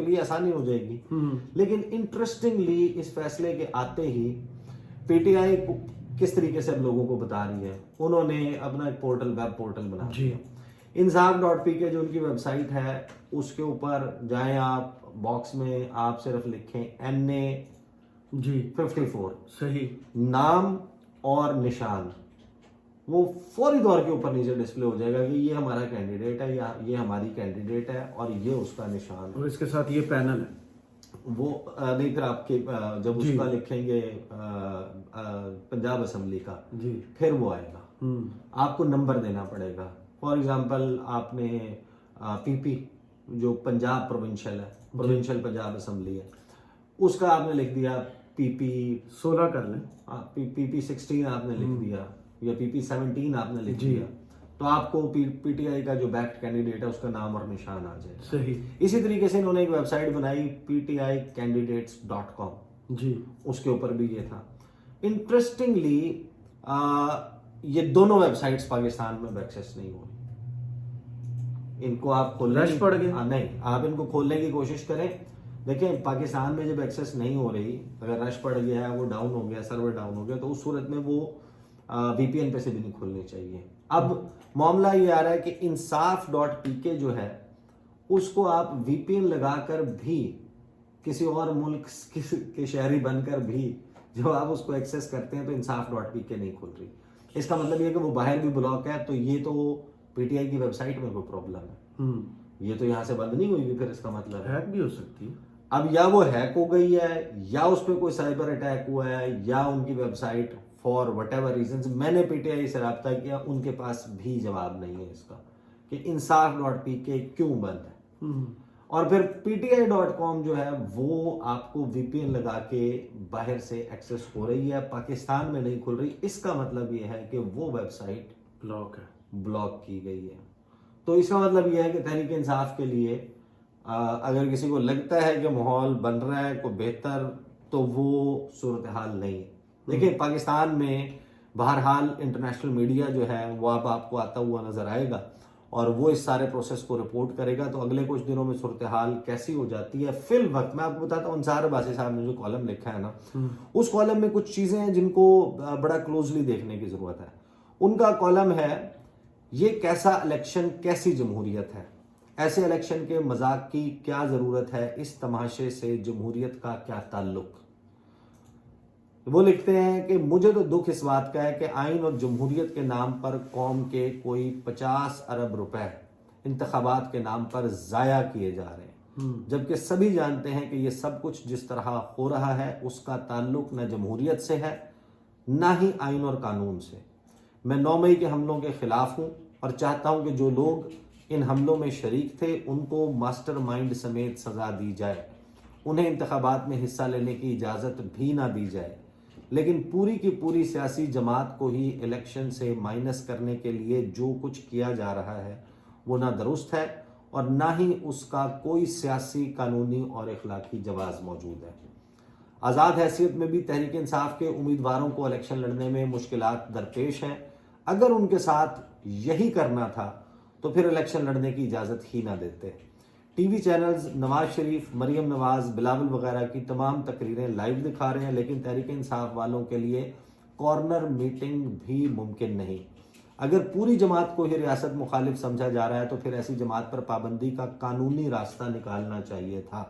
کے لیے آسانی ہو جائے گی. لیکن انٹرسٹنگلی اس فیصلے کے آتے ہی پی ٹی آئی کس طریقے سے اب لوگوں کو بتا رہی ہے, انہوں نے اپنا ایک پورٹل, ویب پورٹل بنا دیا. انصاف.pk جو ان کی ویب سائٹ ہے, اس کے اوپر جائیں آپ, باکس میں آپ صرف لکھیں NA54 صحیح, نام اور نشان, وہ فوری طور کے اوپر نیچے ڈسپلے ہو جائے گا کہ یہ ہمارا کینڈیڈیٹ ہے یا یہ ہماری کینڈیڈیٹ ہے اور یہ اس کا نشان ہے. اور اس کے ساتھ یہ پینل ہے. وہ نہیں, پھر آپ کے جب اس کا لکھیں گے پنجاب اسمبلی کا, پھر وہ آئے گا. آپ کو نمبر دینا پڑے گا. فار ایگزامپل آپ نے پی پی جو پنجاب پروونشل ہے, پروونشل پنجاب اسمبلی ہے, اس کا آپ نے لکھ دیا PP 16 کر لیں, PP 16 آپ نے لکھ دیا یا PP 17 آپ نے لکھ دیا, تو آپ کو پی ٹی آئی کا جو بیکڈ کینڈیڈیٹ ہے اس کا نام اور نشان آ جائے. صحیح. اسی طریقے سے انہوں نے ایک ویب سائٹ بنائی PTIcandidates.com, اس کے اوپر بھی یہ تھا. انٹرسٹنگلی یہ دونوں ویب سائٹس پاکستان میں ایکسیس نہیں ہو رہی. ان کو آپ کھولنے رش پڑ گیا, نہیں, آپ ان کو کھولنے کی کوشش کریں. دیکھیں پاکستان میں جب ایکسیس نہیں ہو رہی, اگر رش پڑ گیا ہے, وہ ڈاؤن ہو گیا, سرور ڈاؤن ہو گیا, تو اس صورت میں وہ VPN پہ سے بھی نہیں کھولنی چاہیے. اب معاملہ یہ آ رہا ہے کہ انصاف.pk جو ہے اس کو آپ VPN لگا کر بھی کسی اور ملک کے شہری بن کر بھی جب آپ اس کو ایکسیس کرتے ہیں تو انصاف.pk نہیں کھل رہی. اس کا مطلب یہ ہے کہ وہ باہر بھی بلاک ہے, تو یہ تو پی ٹی آئی کی ویب سائٹ میں کوئی پرابلم ہے, یہ تو یہاں سے بند نہیں ہوئی. پھر اس کا مطلب ہیک بھی ہو سکتی ہے. اب یا وہ ہیک ہو گئی ہے, یا اس پہ کوئی سائبر اٹیک ہوا ہے, یا ان کی website for whatever reasons. میں نے پی ٹی آئی سے رابطہ کیا, ان کے پاس بھی جواب نہیں ہے اس کا کہ انصاف.pk کیوں بند ہے. اور پھر PTI.com جو ہے وہ آپ کو VPN لگا کے باہر سے ایکسیس ہو رہی ہے, پاکستان میں نہیں کھل رہی. اس کا مطلب یہ ہے کہ وہ ویب سائٹ بلاک ہے, بلاک کی گئی ہے. تو اس کا مطلب یہ ہے کہ تحریک انصاف کے لیے اگر کسی کو لگتا ہے کہ ماحول بن رہا ہے کوئی بہتر, تو وہ صورتحال نہیں ہے. دیکھیں پاکستان میں بہرحال انٹرنیشنل میڈیا جو ہے وہ آپ کو آتا ہوا نظر آئے گا اور وہ اس سارے پروسیس کو رپورٹ کرے گا. تو اگلے کچھ دنوں میں صورتحال کیسی ہو جاتی ہے. فی الوقت میں آپ کو بتاتا ہوں, انصار عباسی صاحب نے جو کالم لکھا ہے نا, اس کالم میں کچھ چیزیں ہیں جن کو بڑا کلوزلی دیکھنے کی ضرورت ہے. ان کا کالم ہے یہ کیسا الیکشن, کیسی جمہوریت ہے, ایسے الیکشن کے مذاق کی کیا ضرورت ہے, اس تماشے سے جمہوریت کا کیا تعلق. وہ لکھتے ہیں کہ مجھے تو دکھ اس بات کا ہے کہ آئین اور جمہوریت کے نام پر قوم کے کوئی 50 ارب روپے انتخابات کے نام پر ضائع کیے جا رہے ہیں, جبکہ سبھی جانتے ہیں کہ یہ سب کچھ جس طرح ہو رہا ہے اس کا تعلق نہ جمہوریت سے ہے نہ ہی آئین اور قانون سے. میں 9 مئی کے حملوں کے خلاف ہوں اور چاہتا ہوں کہ جو لوگ ان حملوں میں شریک تھے ان کو ماسٹر مائنڈ سمیت سزا دی جائے, انہیں انتخابات میں حصہ لینے کی اجازت بھی نہ دی جائے. لیکن پوری کی پوری سیاسی جماعت کو ہی الیکشن سے مائنس کرنے کے لیے جو کچھ کیا جا رہا ہے وہ نہ درست ہے اور نہ ہی اس کا کوئی سیاسی, قانونی اور اخلاقی جواز موجود ہے. آزاد حیثیت میں بھی تحریک انصاف کے امیدواروں کو الیکشن لڑنے میں مشکلات درپیش ہیں. اگر ان کے ساتھ یہی کرنا تھا تو پھر الیکشن لڑنے کی اجازت ہی نہ دیتے. T V channels Nawaz Sharif, Maryam Nawaz, Bilawal وغیرہ کی تمام تقریریں لائیو دکھا رہے ہیں, لیکن تحریک انصاف والوں کے لیے کارنر میٹنگ بھی ممکن نہیں. اگر پوری جماعت کو ہی ریاست مخالف سمجھا جا رہا ہے تو پھر ایسی جماعت پر پابندی کا قانونی راستہ نکالنا چاہیے تھا.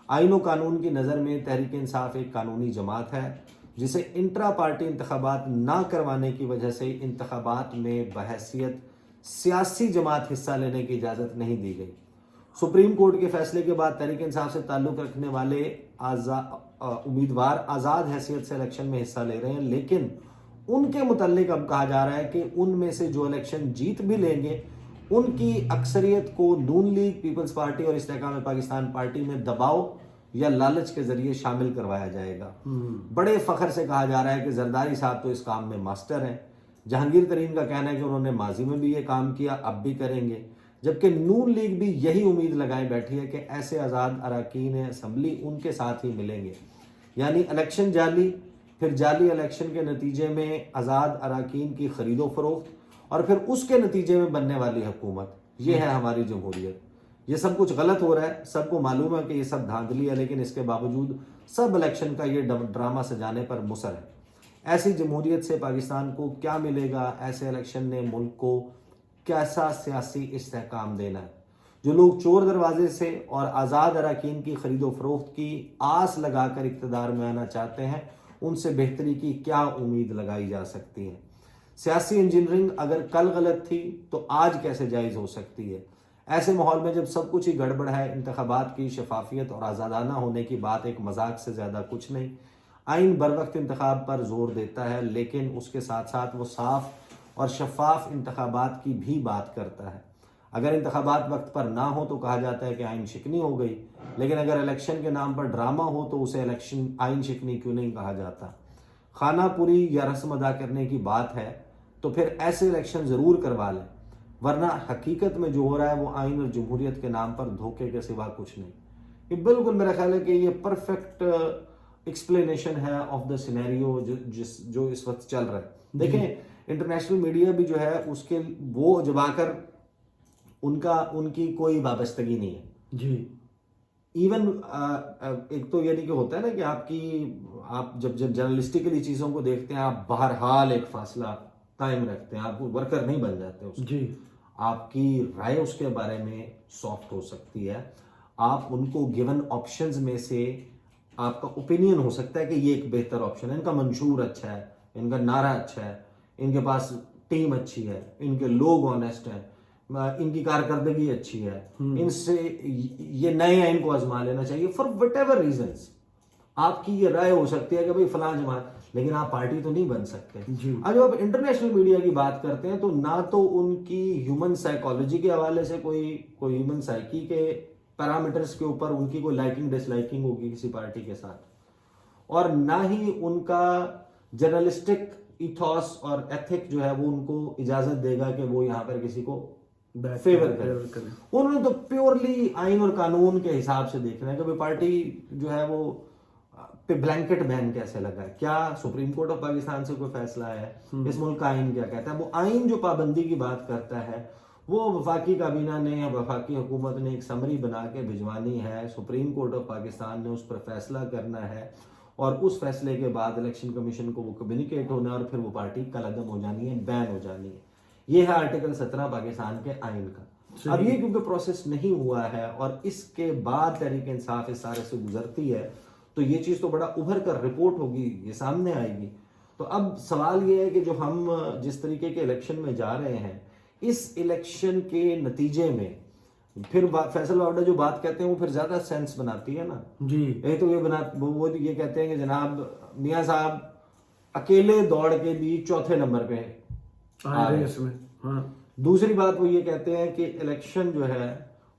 آئین و قانون کی نظر میں تحریک انصاف ایک قانونی جماعت ہے جسے انٹرا پارٹی انتخابات نہ کروانے کی وجہ سے انتخابات میں بحیثیت سیاسی جماعت حصہ لینے کی اجازت نہیں دی گئی. سپریم کورٹ کے فیصلے کے بعد تحریک انصاف سے تعلق رکھنے والے امیدوار آزاد حیثیت سے الیکشن میں حصہ لے رہے ہیں, لیکن ان کے متعلق اب کہا جا رہا ہے کہ ان میں سے جو الیکشن جیت بھی لیں گے ان کی اکثریت کو نون لیگ, پیپلز پارٹی اور استحکام پاکستان پارٹی میں دباؤ یا لالچ کے ذریعے شامل کروایا جائے گا. بڑے فخر سے کہا جا رہا ہے کہ زرداری صاحب تو اس کام میں ماسٹر ہیں. جہانگیر ترین کا کہنا ہے کہ انہوں نے ماضی میں بھی یہ کام کیا, اب بھی کریں گے, جبکہ نون لیگ بھی یہی امید لگائے بیٹھی ہے کہ ایسے آزاد اراکین اسمبلی ان کے ساتھ ہی ملیں گے. یعنی الیکشن جعلی, پھر جعلی الیکشن کے نتیجے میں آزاد اراکین کی خرید و فروخت اور پھر اس کے نتیجے میں بننے والی حکومت, یہ ہے ہماری جمہوریت. یہ سب کچھ غلط ہو رہا ہے, سب کو معلوم ہے کہ یہ سب دھاندلی ہے, لیکن اس کے باوجود سب الیکشن کا یہ ڈرامہ سجانے پر مصر ہے. ایسی جمہوریت سے پاکستان کو کیا ملے گا؟ ایسے الیکشن نے ملک کو کیسا سیاسی استحکام دینا ہے؟ جو لوگ چور دروازے سے اور آزاد اراکین کی خرید و فروخت کی آس لگا کر اقتدار میں آنا چاہتے ہیں, ان سے بہتری کی کیا امید لگائی جا سکتی ہے؟ سیاسی انجینئرنگ اگر کل غلط تھی تو آج کیسے جائز ہو سکتی ہے؟ ایسے ماحول میں جب سب کچھ ہی گڑبڑ ہے, انتخابات کی شفافیت اور آزادانہ ہونے کی بات ایک مذاق سے زیادہ کچھ نہیں. آئین بر وقت انتخاب پر زور دیتا ہے, لیکن اس کے ساتھ ساتھ وہ صاف اور شفاف انتخابات کی بھی بات کرتا ہے. اگر انتخابات وقت پر نہ ہو تو کہا جاتا ہے کہ آئین شکنی ہو گئی, لیکن اگر الیکشن کے نام پر ڈرامہ ہو تو اسے آئین شکنی کیوں نہیں کہا جاتا؟ خانہ پوری یا رسم ادا کرنے کی بات ہے تو پھر ایسے الیکشن ضرور کروا لیں, ورنہ حقیقت میں جو ہو رہا ہے وہ آئین اور جمہوریت کے نام پر دھوکے کے سوا کچھ نہیں. یہ بالکل میرا خیال ہے کہ یہ پرفیکٹ ایکسپلینیشن ہے آف دا سینیریو جو اس وقت چل رہا ہے. دیکھیں انٹرنیشنل میڈیا بھی جو ہے اس کے وہ جب آ کر ان کی کوئی وابستگی نہیں ہے جی. ایون ایک تو یعنی کہ ہوتا ہے نا کہ آپ جب جرنلسٹکلی چیزوں کو دیکھتے ہیں آپ بہرحال ایک فاصلہ قائم رکھتے ہیں, آپ ورکر نہیں بن جاتے اس جی. آپ کی رائے اس کے بارے میں سافٹ ہو سکتی ہے, آپ ان کو گیون آپشنز میں سے آپ کا اوپینین ہو سکتا ہے کہ یہ ایک بہتر آپشن ہے, ان کا منشور اچھا ہے, ان کا نعرہ اچھا ہے, ان کے پاس ٹیم اچھی ہے, ان کے لوگ آنیسٹ ہیں, ان کی کارکردگی اچھی ہے, ان سے یہ نئے آئین کو آزما لینا چاہیے فار وٹ ایور ریزنس. آپ کی یہ رائے ہو سکتی ہے کہ بھئی فلاں جماعت, لیکن آپ پارٹی تو نہیں بن سکتے. اب جب آپ انٹرنیشنل میڈیا کی بات کرتے ہیں تو نہ تو ان کی ہیومن سائیکالوجی کے حوالے سے کوئی ہیومن سائیکی کے پیرامیٹرز کے اوپر ان کی کوئی لائکنگ ڈس لائکنگ ہوگی کسی پارٹی کے ساتھ, اور نہ ہی ان کا جرنلسٹک ایتھوس اور ایتھک جو ہے وہ ان کو اجازت دے گا کہ وہ یہاں پر کسی کو فیور کرے. انہوں نے تو پیورلی آئین اور قانون کے حساب سے دیکھنا ہے کہ پارٹی جو ہے وہ پہ بلینکٹ بین کیسے لگا ہے, کیا سپریم کورٹ آف پاکستان سے کوئی فیصلہ ہے, اس ملک کا آئین کیا کہتا ہے. وہ آئین جو پابندی کی بات کرتا ہے وہ وفاقی کابینہ نے یا وفاقی حکومت نے ایک سمری بنا کے بھجوانی ہے, سپریم کورٹ آف پاکستان نے اس پر فیصلہ کرنا ہے, اور اس فیصلے کے بعد الیکشن کمیشن کو وہ کمیونیکیٹ ہونا ہے, اور پھر وہ پارٹی کالعدم ہو جانی ہے, بین ہو جانی ہے. یہ ہے آرٹیکل 17 پاکستان کے آئین کا. اب یہ کیونکہ پروسیس نہیں ہوا ہے اور اس کے بعد تحریک انصاف اس سارے سے گزرتی ہے تو یہ چیز تو بڑا ابھر کر رپورٹ ہوگی, یہ سامنے آئے گی. تو اب سوال یہ ہے کہ جو ہم جس طریقے کے الیکشن میں جا رہے ہیں, اس الیکشن کے نتیجے میں پھر فیصل واوڈا جو بات کہتے ہیں وہ پھر زیادہ سینس بناتی ہے نا. جی. یہ تو وہ یہ کہتے ہیں کہ جناب میاں صاحب اکیلے دوڑ کے بھی چوتھے نمبر پہ آ رہے ہیں. ہاں. دوسری بات وہ یہ کہتے ہیں کہ الیکشن جو ہے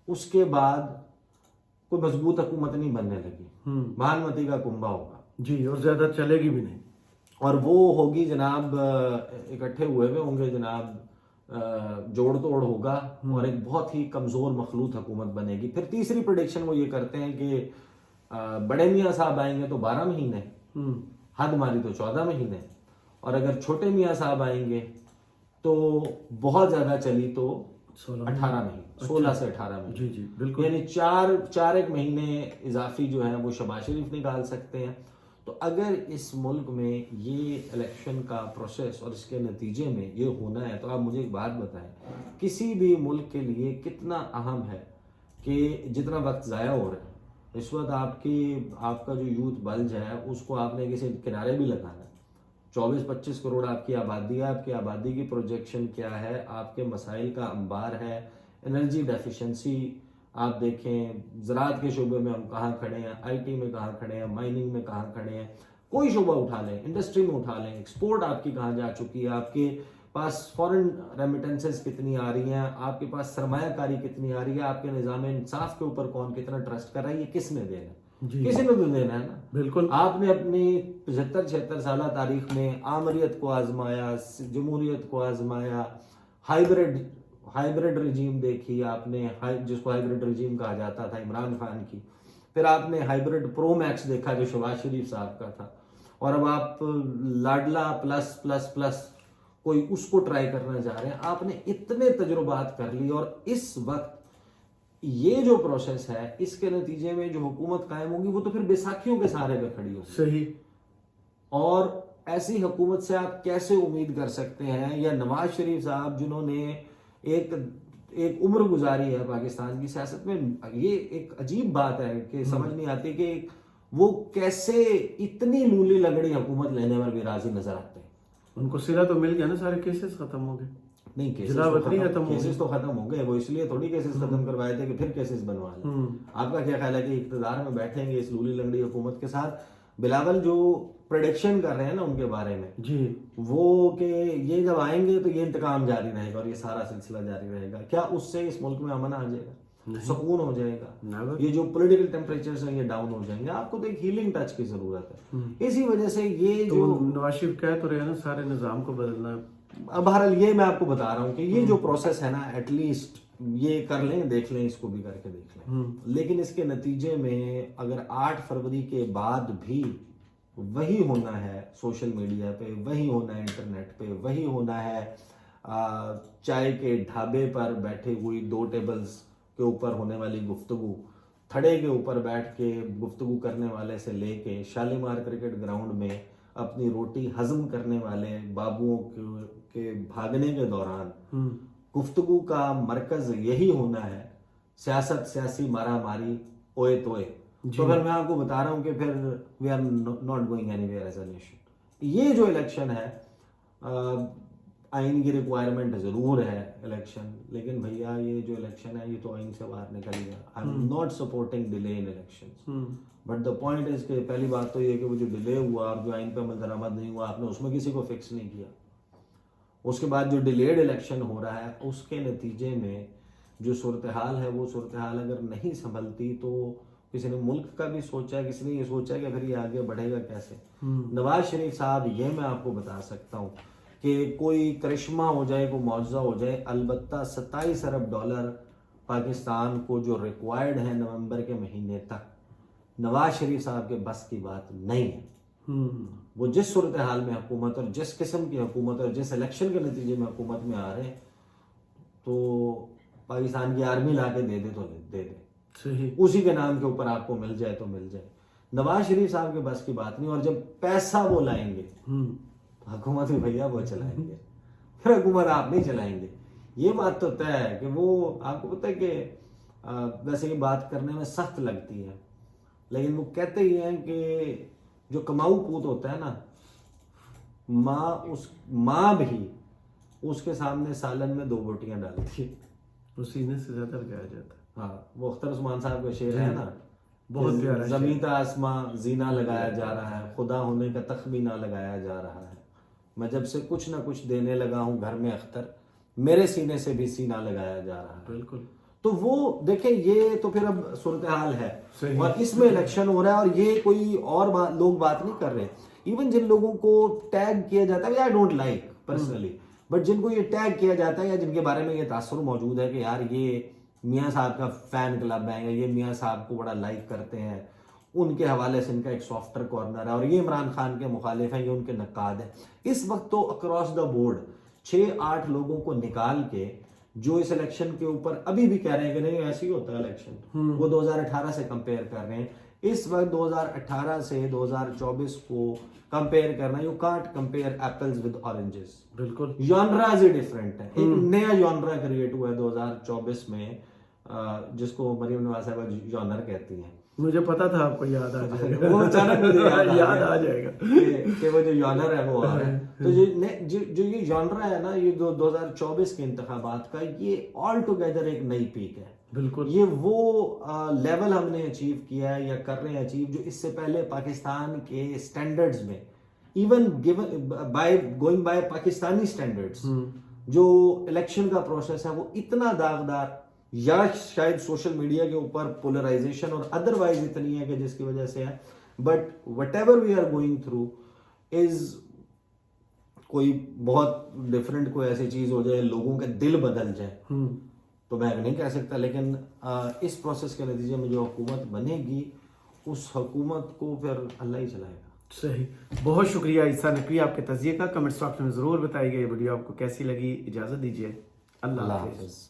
اس کے بعد کوئی مضبوط حکومت نہیں بننے لگی, بھانمتی کا کنبہ ہوگا. جی, اور زیادہ چلے گی بھی نہیں, اور وہ ہوگی جناب اکٹھے ہوئے ہوں گے جناب, جوڑ توڑ ہوگا اور ایک بہت ہی کمزور مخلوط حکومت بنے گی. پھر تیسری پریڈکشن وہ یہ کرتے ہیں کہ بڑے میاں صاحب آئیں گے تو 12 مہینے, حد ماری تو 14 مہینے, اور اگر چھوٹے میاں صاحب آئیں گے تو بہت زیادہ چلی تو 18 مہینے, 16 سے 18 مہینے. جی جی بالکل. یعنی چار ایک مہینے اضافی جو ہے وہ شہباز شریف نکال سکتے ہیں. تو اگر اس ملک میں یہ الیکشن کا پروسیس اور اس کے نتیجے میں یہ ہونا ہے تو آپ مجھے ایک بات بتائیں, کسی بھی ملک کے لیے کتنا اہم ہے کہ جتنا وقت ضائع ہو رہا ہے اس وقت آپ کا جو یوتھ بلج ہے اس کو آپ نے کسی کنارے بھی لگانا ہے. 24-25 کروڑ آپ کی آبادی ہے, آپ کی آبادی کی پروجیکشن کیا ہے, آپ کے مسائل کا انبار ہے, انرجی ڈیفیشنسی آپ دیکھیں, زراعت کے شعبے میں ہم کہاں کھڑے ہیں, آئی ٹی میں کہاں کھڑے ہیں, مائننگ میں کہاں کھڑے ہیں, کوئی شعبہ اٹھا لیں, انڈسٹری میں اٹھا لیں, ایکسپورٹ آپ کی کہاں جا چکی ہے, آپ کے پاس فورن ریمیٹنسز کتنی آ رہی ہیں, آپ کے پاس سرمایہ کاری کتنی آ رہی ہے, آپ کے نظام انصاف کے اوپر کون کتنا ٹرسٹ کر رہا ہے, یہ کس نے دینا ہے؟ کسی نے تو دینا ہے نا. بالکل. آپ نے اپنی 75-76 سالہ تاریخ میں آمریت کو آزمایا, جمہوریت کو آزمایا, ہائیبرڈ رجیم دیکھی آپ نے, جس کو ہائیبرڈ رجیم کہا جاتا تھا عمران خان کی, پھر آپ نے ہائیبرڈ پرو میکس دیکھا جو شہباز شریف صاحب کا تھا, اور اب آپ لاڈلا پلس پلس پلس کوئی اس کو ٹرائی کرنا جا رہے ہیں. آپ نے اتنے تجربات کر لی اور اس وقت یہ جو پروسیس ہے اس کے نتیجے میں جو حکومت قائم ہوگی وہ تو پھر بیساکھیوں کے سہارے پہ کھڑی ہوگی. صحیح. اور ایسی حکومت سے آپ کیسے امید کر سکتے ہیں, یا نواز شریف صاحب جنہوں نے ایک عمر گزاری ہے پاکستان کی سیاست میں, یہ ایک عجیب بات ہے کہ سمجھ نہیں آتی کہ وہ کیسے اتنی لولی لگڑی حکومت لینے پر بھی راضی نظر آتے ہیں. ان کو سلا تو مل گیا نا, سارے کیسز ختم ہو گئے. نہیں, کیسز تو ختم ہو گئے, وہ اس لیے تھوڑی کیسز ختم کروائے تھے کہ پھر کیسز بنوا لیں. آپ کا کیا خیال ہے کہ اقتدار میں بیٹھیں گے اس لولی لنگڑی حکومت کے ساتھ؟ بلاول جو پریڈکشن کر رہے ہیں نا ان کے بارے میں جی, وہ کہ یہ جب آئیں گے تو یہ انتقام جاری رہے گا اور یہ سارا سلسلہ جاری رہے گا, کیا اس سے اس ملک میں امن آ جائے گا, سکون ہو جائے گا؟ یہ جو پولیٹیکل ٹیمپریچرز ہیں یہ ڈاؤن ہو جائیں گے. آپ کو تو ایک ہیلنگ ٹچ کی ضرورت ہے. اسی وجہ سے یہ جو نواز شریف کہہ تو رہے ہیں نا سارے نظام کو بدلنا. بہرحال یہ میں آپ کو بتا رہا ہوں کہ یہ جو پروسیس ہے نا, ایٹ لیسٹ یہ کر لیں, دیکھ لیں, اس کو بھی کر کے دیکھ لیں. لیکن اس کے نتیجے میں اگر 8 فروری کے بعد بھی وہی ہونا ہے سوشل میڈیا پہ, وہی ہونا ہے انٹرنیٹ پہ, وہی ہونا ہے چائے کے ڈھابے پر بیٹھے ہوئی 2 ٹیبلز کے اوپر ہونے والی گفتگو, تھڑے کے اوپر بیٹھ کے گفتگو کرنے والے سے لے کے شالیمار کرکٹ گراؤنڈ میں اپنی روٹی ہضم کرنے والے بابوؤں کے بھاگنے کے دوران گفتگو کا مرکز یہی ہونا ہے, سیاست, سیاسی مارا ماری, اوئے توئے, تو پھر میں آپ کو بتا رہا ہوں کہ پھر we are not going anywhere as a nation. یہ جو الیکشن ہے, آئین کی ریکوائرمنٹ ضرور ہے الیکشن, لیکن بھیا یہ جو الیکشن ہے یہ تو آئین سے باہر نکل گیا. I am not supporting delay in elections, but the point is کہ پہلی بات تو یہ کہ وہ جو ڈیلے ہوا, جو آئین پہ عمل درآمد نہیں ہوا, آپ نے اس میں کسی کو فکس نہیں کیا. اس کے بعد جو ڈیلیڈ الیکشن ہو رہا ہے اس کے نتیجے میں جو صورتحال ہے وہ صورتحال اگر نہیں سنبھلتی تو کسی نے ملک کا بھی سوچا ہے, کسی نے یہ سوچا کہ پھر یہ آگے بڑھے گا کیسے. نواز شریف صاحب, یہ میں آپ کو بتا سکتا ہوں کہ کوئی کرشمہ ہو جائے, کوئی معجزہ ہو جائے, البتہ 27 ارب ڈالر پاکستان کو جو ریکوائرڈ ہے نومبر کے مہینے تک, نواز شریف صاحب کے بس کی بات نہیں ہے. وہ جس صورتحال میں حکومت اور جس قسم کی حکومت اور جس الیکشن کے نتیجے میں حکومت میں آ رہے ہیں, تو پاکستان کی آرمی لا کے دے دے تو دے دے, اسی کے نام کے اوپر آپ کو مل جائے تو مل جائے. نواز شریف صاحب کے بس کی بات نہیں. اور جب پیسہ وہ لائیں گے حکومت بھی بھیا وہ چلائیں گے, پھر حکومت آپ نہیں چلائیں گے. یہ بات تو طے ہے کہ وہ, آپ کو پتہ ہے کہ ویسے یہ بات کرنے میں سخت لگتی ہے, لیکن وہ کہتے ہی ہیں کہ جو کماؤ پوت ہوتا ہے نا, ماں بھی اس کے سامنے سالن میں 2 بوٹیاں ڈالتی ہے, وہ سینے سے زیادہ لگایا جاتا ہے. ہاں, وہ اختر عثمان صاحب کا شعر ہے نا, بہت پیارا, زمین تا آسماں زینہ لگایا جا رہا ہے, خدا ہونے کا تخمینہ لگایا جا رہا ہے, میں جب سے کچھ نہ کچھ دینے لگا ہوں گھر میں اختر, میرے سینے سے بھی سینہ لگایا جا رہا ہے. بالکل. تو وہ دیکھیں, یہ تو پھر اب صورتحال ہے, اور اس میں الیکشن ہو رہا ہے, اور یہ کوئی اور لوگ بات نہیں کر رہے. ایون جن لوگوں کو ٹیگ کیا جاتا ہے, I don't like personally, but جن کو یہ ٹیگ کیا جاتا ہے یا جن کے بارے میں یہ تاثر موجود ہے کہ یار یہ میاں صاحب کا فین کلب ہے, یا یہ میاں صاحب کو بڑا لائک کرتے ہیں, ان کے حوالے سے ان کا ایک سافٹر کارنر ہے, اور یہ عمران خان کے مخالف ہیں, یہ ان کے نقاد ہیں. اس وقت تو اکراس دا بورڈ 6-8 لوگوں کو نکال کے جو اس الیکشن کے اوپر ابھی بھی کہہ رہے ہیں کہ نہیں ایسے ہی ہوتا ہے الیکشن, وہ 2018 سے کمپیئر کر رہے ہیں. اس وقت 2018 سے 2024 کو کمپیئر کرنا, you can't compare apples with oranges. بالکل, ژانرز ہی ڈفرینٹ ہے. ایک نیا ژانرا کریٹ ہوا ہے 2024 میں, جس کو مریم نواز صاحبہ ژانر کہتی ہیں. مجھے پتا تھا آپ کو یاد آ جائے گا, وہ اچانک مجھے یاد آ جائے گا کہ وہ جو ژانر ہے وہ آ رہا ہے. تو جو یہ ژانرا ہے نا, یہ 2024 کے انتخابات کا, یہ آل ٹوگیدر ایک نئی پیک ہے. بالکل, یہ وہ لیول ہم نے اچیو کیا ہے یا کر رہے ہیں اچیو, جو اس سے پہلے پاکستان کے سٹینڈرڈز میں, even going by Pakistani standards, جو الیکشن کا پروسیس ہے وہ اتنا داغدار, یا شاید سوشل میڈیا کے اوپر پولرائزیشن اور ادروائز اتنی ہے کہ جس کی وجہ سے ہے, but whatever we are going through is کوئی بہت ڈفرینٹ کوئی ایسی چیز ہو جائے, لوگوں کے دل بدل جائے, تو میں نہیں کہہ سکتا. لیکن اس پروسیس کے نتیجے میں جو حکومت بنے گی, اس حکومت کو پھر اللہ ہی چلائے گا. صحیح. بہت شکریہ عیسیٰ نقوی آپ کے تجزیے کا. کمنٹ باکس میں ضرور بتائیے گا یہ ویڈیو آپ کو کیسی لگی. اجازت دیجیے, اللہ حافظ.